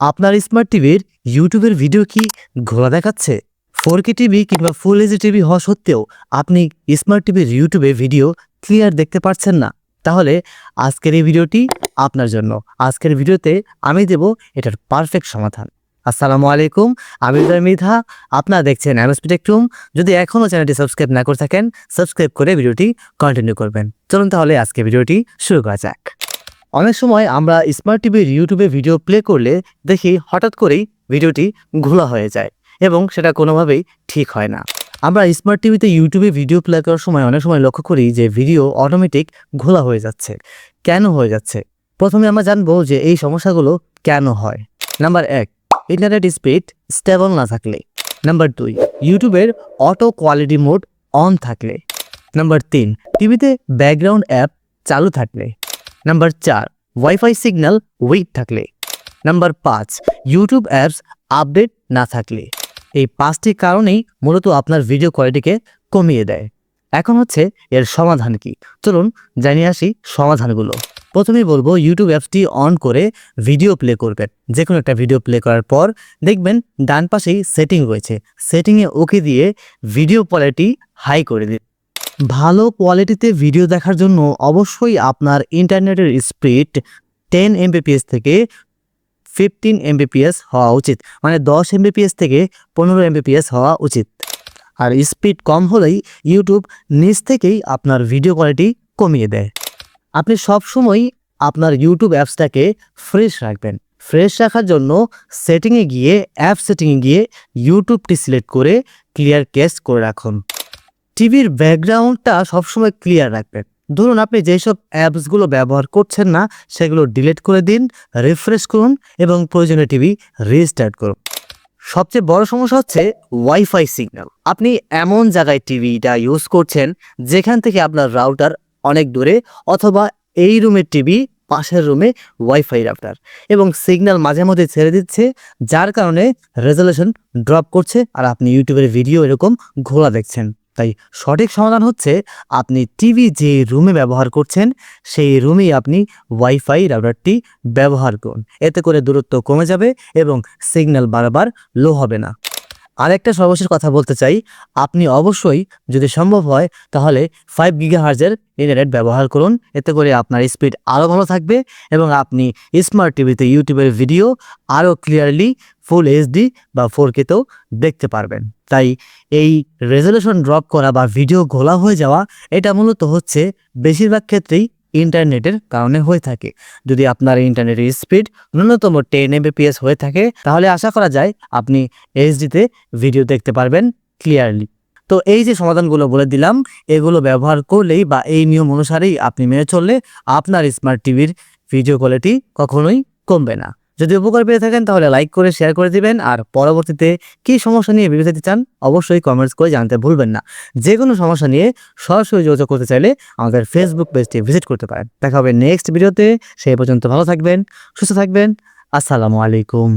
আপনার স্মার্ট টিভির ইউটিউবের ভিডিও কি ঘোলা দেখাচ্ছে? 4K টিভি কিংবা ফুল এইচডি টিভি হওয়া সত্ত্বেও আপনি স্মার্ট টিভির ইউটিউবে ভিডিও ক্লিয়ার দেখতে পাচ্ছেন না? তাহলে আজকের এই ভিডিওটি আপনার জন্য। আজকের ভিডিওতে আমি দেব এটার পারফেক্ট সমাধান। আসসালামু আলাইকুম, আমি মৃধা। আপনারা দেখছেন এমএসপি টেক রুম। যদি এখনও চ্যানেলটি সাবস্ক্রাইব না করে থাকেন, সাবস্ক্রাইব করে ভিডিওটি কন্টিনিউ করবেন। চলুন তাহলে আজকে ভিডিওটি শুরু করা যাক। অনেক সময় আমরা স্মার্ট টিভির ইউটিউবে ভিডিও প্লে করলে দেখি হঠাৎ করেই ভিডিওটি ঘোলা হয়ে যায় এবং সেটা কোনোভাবেই ঠিক হয় না। আমরা স্মার্ট টিভিতে ইউটিউবে ভিডিও প্লে করার সময় অনেক সময় লক্ষ্য করি যে ভিডিও অটোমেটিক ঘোলা হয়ে যাচ্ছে। কেন হয়ে যাচ্ছে? প্রথমে আমরা জানবো যে এই সমস্যাগুলো কেন হয়। নাম্বার 1, ইন্টারনেট স্পিড স্টেবল না থাকলে। নাম্বার 2, ইউটিউবের অটো কোয়ালিটি মোড অন থাকলে। নাম্বার 3, টিভিতে ব্যাকগ্রাউন্ড অ্যাপ চালু থাকলে। নাম্বার 4, ওয়াইফাই সিগন্যাল উইক থাকলে। নাম্বার 5, ইউটিউব অ্যাপস আপডেট না থাকলে। এই 5টি কারণেই মূলত আপনার ভিডিও কোয়ালিটিকে কমিয়ে দেয়। এখন হচ্ছে এর সমাধান কি? চলুন জানিয়ে আসি সমাধানগুলো। প্রথমেই বলবো, ইউটিউব অ্যাপসটি অন করে ভিডিও প্লে করবেন। যে কোনো একটা ভিডিও প্লে করার পর দেখবেন ডান পাশেই সেটিং রয়েছে। সেটিংয়ে ওকে দিয়ে ভিডিও কোয়ালিটি হাই করে দিন। ভালো কোয়ালিটিতে ভিডিও দেখার জন্য অবশ্যই আপনার ইন্টারনেটের স্পিড 10 Mbps থেকে 15 Mbps হওয়া উচিত। মানে 10 Mbps থেকে 15 Mbps হওয়া উচিত। আর স্পিড কম হলেই ইউটিউব নিজ থেকেই আপনার ভিডিও কোয়ালিটি কমিয়ে দেয়। আপনি সবসময় আপনার ইউটিউব অ্যাপসটাকে ফ্রেশ রাখবেন। ফ্রেশ রাখার জন্য সেটিংয়ে গিয়ে অ্যাপ সেটিংয়ে গিয়ে ইউটিউবটি সিলেক্ট করে ক্লিয়ার কেস করে রাখুন। টিভির ব্যাকগ্রাউন্ডটা সবসময় ক্লিয়ার রাখবেন। ধরুন আপনি যেসব অ্যাপসগুলো ব্যবহার করছেন না সেগুলো ডিলিট করে দিন, রিফ্রেশ করুন এবং প্রয়োজনীয় টিভি রিস্টার্ট করুন। সবচেয়ে বড় সমস্যা হচ্ছে ওয়াইফাই সিগন্যাল। আপনি এমন জায়গায় টিভিটা ইউজ করছেন যেখান থেকে আপনার রাউটার অনেক দূরে, অথবা এই রুমের টিভি পাশের রুমে ওয়াইফাই রাউটার, এবং সিগন্যাল মাঝে মধ্যে ছেড়ে দিচ্ছে, যার কারণে রেজলিউশন ড্রপ করছে আর আপনি ইউটিউবের ভিডিও এরকম ঘোলা দেখছেন। তাই সঠিক সমাধান হচ্ছে আপনি টিভি যে রুমে ব্যবহার করছেন সেই রুমেই আপনি ওয়াইফাই রাউটারটি ব্যবহার করুন। এতে করে দূরত্ব কমে যাবে এবং সিগন্যাল বারবার লো হবে না। আরেকটা সর্বশেষ কথা বলতে চাই, আপনি অবশ্যই যদি সম্ভব হয় তাহলে 5 GHz ইন্টারনেট ব্যবহার করুন। এতে করে আপনার স্পিড আরও ভালো থাকবে এবং আপনি স্মার্ট টিভিতে ইউটিউবের ভিডিও আরও ক্লিয়ারলি ফুল এইচডি বা 4K-তেও দেখতে পারবেন। তাই এই রেজলিউশন ড্রপ করা বা ভিডিও ঘোলা হয়ে যাওয়া, এটা মূলত হচ্ছে বেশিরভাগ ক্ষেত্রেই ইন্টারনেটের কারণে হয়ে থাকে। যদি আপনার ইন্টারনেটের স্পিড ন্যূনতম 10 Mbps হয়ে থাকে তাহলে আশা করা যায় আপনি এইচডিতে ভিডিও দেখতে পারবেন ক্লিয়ারলি। তো এই যে সমাধানগুলো বলে দিলাম, এগুলো ব্যবহার করলেই বা এই নিয়ম অনুসারেই আপনি মেনে চললে আপনার স্মার্ট টিভির ভিডিও কোয়ালিটি কখনোই কমবে না। যদি উপকার পেয়ে থাকেন তাহলে লাইক করে শেয়ার করে দিবেন, আর পরবর্তীতে কী সমস্যা নিয়ে ভিডিও দিতে চান অবশ্যই কমেন্টস করে জানতে ভুলবেন না। যে কোনো সমস্যা নিয়ে সরাসরি যোগাযোগ করতে চাইলে আমাদের ফেসবুক পেজটি ভিজিট করতে পারেন। দেখা হবে নেক্সট ভিডিওতে। সেই পর্যন্ত ভালো থাকবেন, সুস্থ থাকবেন। আসসালামু আলাইকুম।